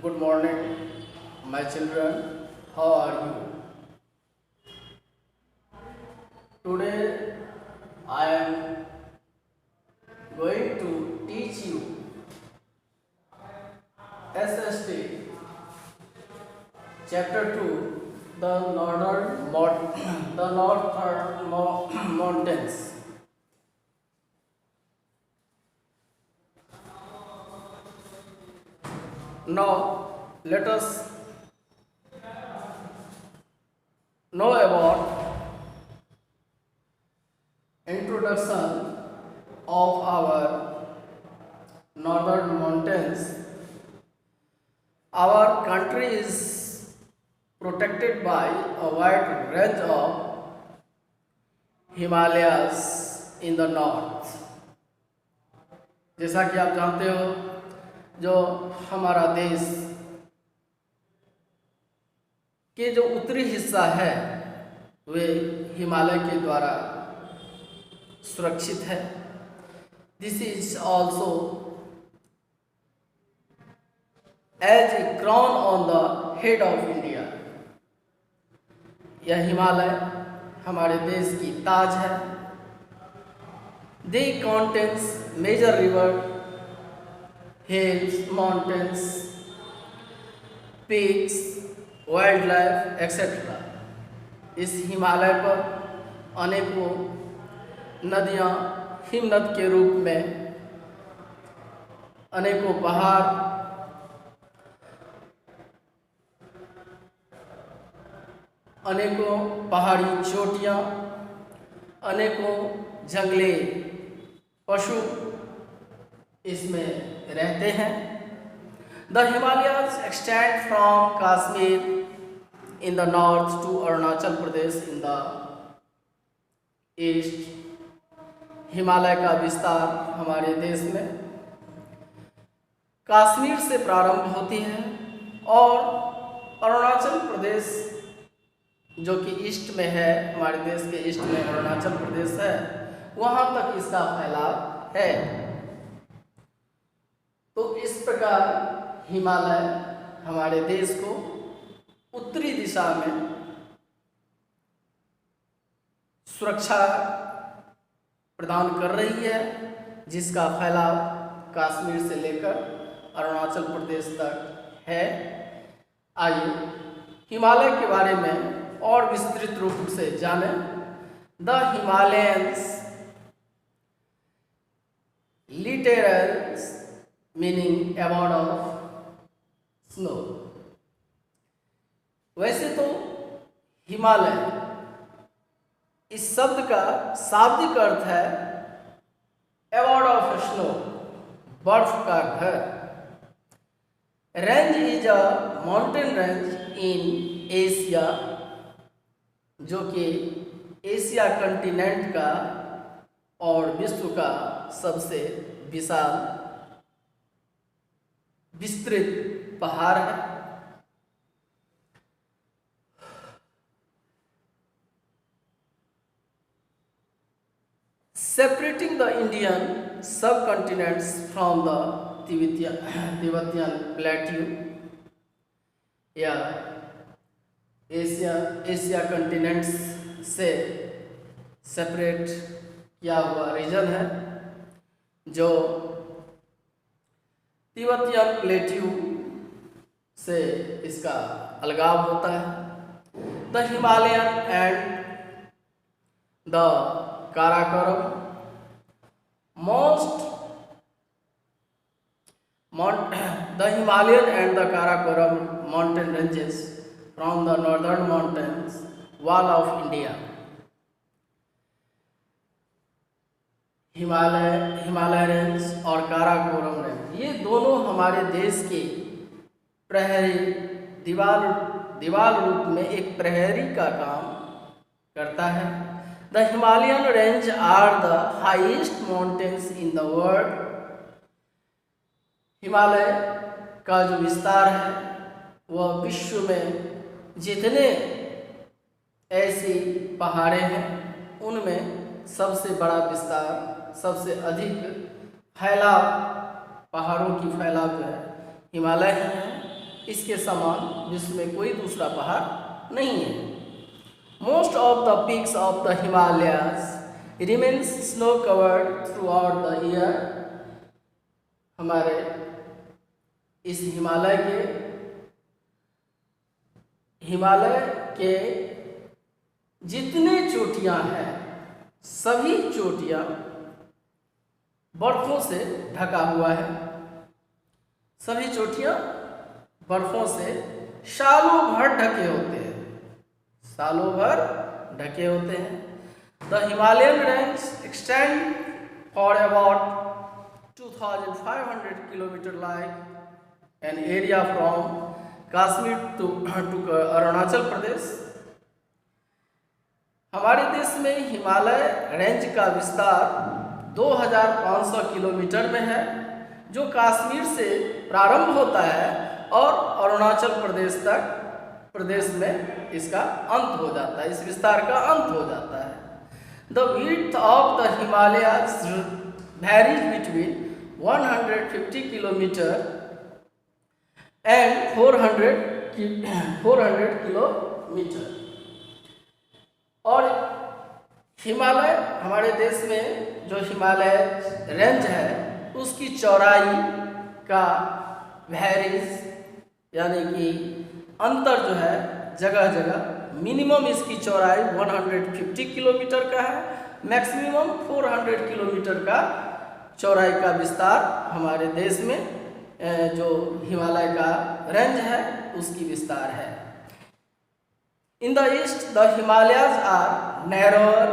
Good morning, my children. How are you? Today I am going to teach you SST Chapter 2, the northern mountains. Now let us know about introduction of our northern mountains. Our country is protected by a wide range of Himalayas in the north. जैसा कि आप जानते हो, जो हमारा देश के जो उत्तरी हिस्सा है वे हिमालय के द्वारा सुरक्षित है. This is also as a crown on the head of India. यह हिमालय हमारे देश की ताज है. They contains major river, hills, mountains, peaks, wildlife, etc. इस हिमालय पर अनेकों नदियाँ हिमनद के रूप में, अनेकों पहाड़, अनेकों पहाड़ी चोटियाँ, अनेकों जंगली पशु इसमें रहते हैं. The Himalayas extend from Kashmir in the north to Arunachal Pradesh in the east. Himalaya का विस्तार हमारे देश में कश्मीर से प्रारंभ होती है और अरुणाचल प्रदेश जो कि ईस्ट में है, हमारे देश के ईस्ट में अरुणाचल प्रदेश है, वहाँ तक इसका फैलाव है. तो इस प्रकार हिमालय हमारे देश को उत्तरी दिशा में सुरक्षा प्रदान कर रही है, जिसका फैलाव कश्मीर से लेकर अरुणाचल प्रदेश तक है. आइए हिमालय के बारे में और विस्तृत रूप से जानें. The Himalayans literals meaning about of snow. वैसे तो हिमालय इस शब्द का शाब्दिक अर्थ है अबाउट ऑफ स्नो, बर्फ का घर. Range is a mountain range in Asia, जो कि एशिया कंटिनेंट का और विश्व का सबसे विशाल विस्तृत पहाड़ है. Separating the Indian subcontinents from the Tibetan plateau या एशिया कंटिनेंट्स से सेपरेट किया हुआ रीजन है, जो तिब्बतियन प्लेट्यू से इसका अलगाव होता है. The Himalayan and the Karakoram the Himalayan and the Karakoram mountain ranges from the northern mountains wall of India. Himalaya range और काराकोरम रेंज, ये दोनों हमारे देश के प्रहरी दीवार रूप में एक प्रहरी का काम करता है. The Himalayan range are the highest mountains in the world. Himalaya का जो विस्तार है वह विश्व में जितने ऐसी पहाड़ें हैं उनमें सबसे बड़ा विस्तार, सबसे अधिक फैलाव, पहाड़ों की फैलाव जो है हिमालय ही है. इसके समान विश्व में कोई दूसरा पहाड़ नहीं है। Most of the peaks of the Himalayas remains snow covered through out the year. हमारे इस हिमालय के जितने चोटियां हैं सभी चोटियां बर्फों से ढका हुआ है। सभी चोटियां बर्फों से सालों भर ढके होते हैं, सालों भर ढके होते हैं। The Himalayan range extend for about 2500 kilometre like an area from Kashmir to Arunachal Pradesh. हमारे देश में हिमालय रेंज का विस्तार 2500 किलोमीटर में है, जो कश्मीर से प्रारंभ होता है और अरुणाचल प्रदेश में इसका अंत हो जाता है, इस विस्तार का अंत हो जाता है। The width of the Himalayas varies between 150 kilometre and 400 kilometre. और हिमालय हमारे देश में जो हिमालय रेंज है उसकी चौड़ाई का वैरीज यानी कि अंतर जो है जगह जगह, मिनिमम इसकी चौड़ाई 150 किलोमीटर का है, मैक्सिमम 400 किलोमीटर का चौड़ाई का विस्तार हमारे देश में जो हिमालय का रेंज है उसकी विस्तार है। In the east the Himalayas are narrower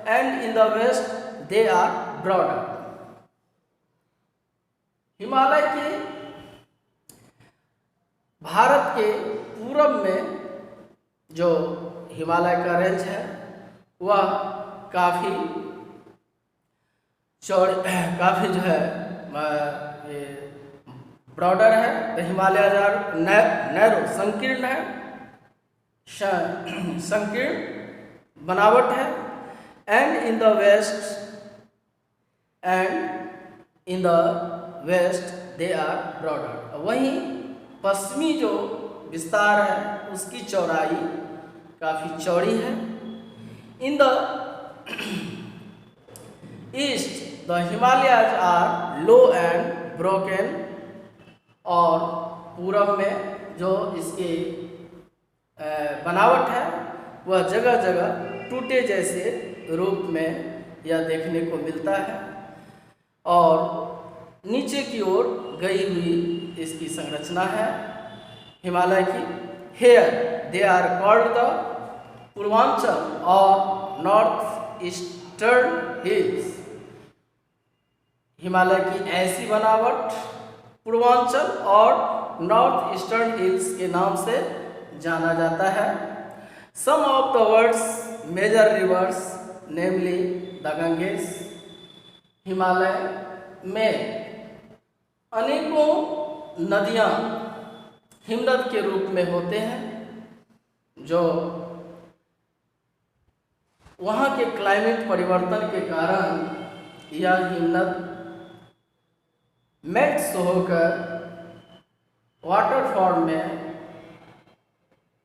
and in the west they are broader. Himalaya के भारत के पूरब में जो हिमालय का रेंज है वह काफ़ी जो है ब्रॉडर है। द हिमालयाज आर नैरो संकीर्ण है, संकीर्ण बनावट है। And in the west they are broader. वहीं पश्चिमी जो विस्तार है उसकी चौड़ाई काफ़ी चौड़ी है। In the east the Himalayas are low and broken. और पूरब में जो इसकी बनावट है वह जगह जगह टूटे जैसे रूप में यह देखने को मिलता है और नीचे की ओर गई हुई इसकी संरचना है हिमालय की। Here they are called the Purvanchal और नॉर्थ ईस्टर्न हिल्स। हिमालय की ऐसी बनावट पूर्वांचल और नॉर्थ ईस्टर्न हिल्स के नाम से जाना जाता है। Some of the world's major rivers namely the Ganges. Himalaya में अनेकों नदियाँ हिमनद के रूप में होते हैं जो वहाँ के क्लाइमेट परिवर्तन के कारण यह हिमनद मेल्ट्स होकर वाटर फॉर्म में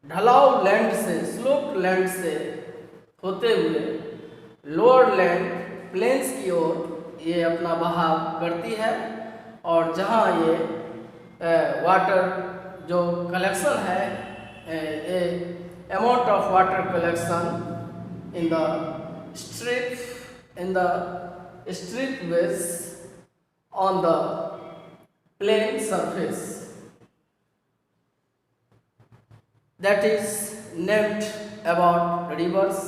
ढलाव लैंड से, स्लोप लैंड से होते हुए लोअर लैंड प्लेन्स की ओर ये अपना बहाव करती है। और जहाँ ये वाटर जो कलेक्शन है, amount of water collection in the strip ways on the plain surface that is named about rivers।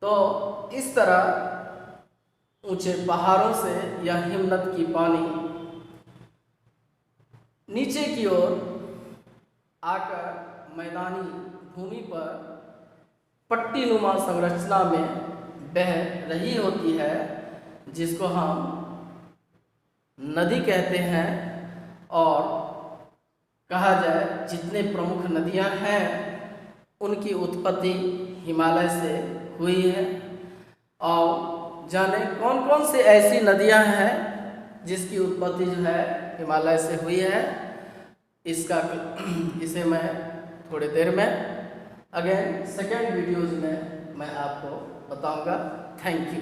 तो इस तरह ऊंचे पहाड़ों से यह हिमनद की पानी नीचे की ओर आकर मैदानी भूमि पर पट्टीनुमा संरचना में बह रही होती है, जिसको हम नदी कहते हैं। और कहा जाए जितने प्रमुख नदियां हैं उनकी उत्पत्ति हिमालय से हुई है। और जाने कौन कौन से ऐसी नदियां हैं जिसकी उत्पत्ति जो है हिमालय से हुई है, इसका इसे मैं थोड़ी देर में अगेन सेकेंड वीडियोज़ में मैं आपको बताऊंगा। Thank you.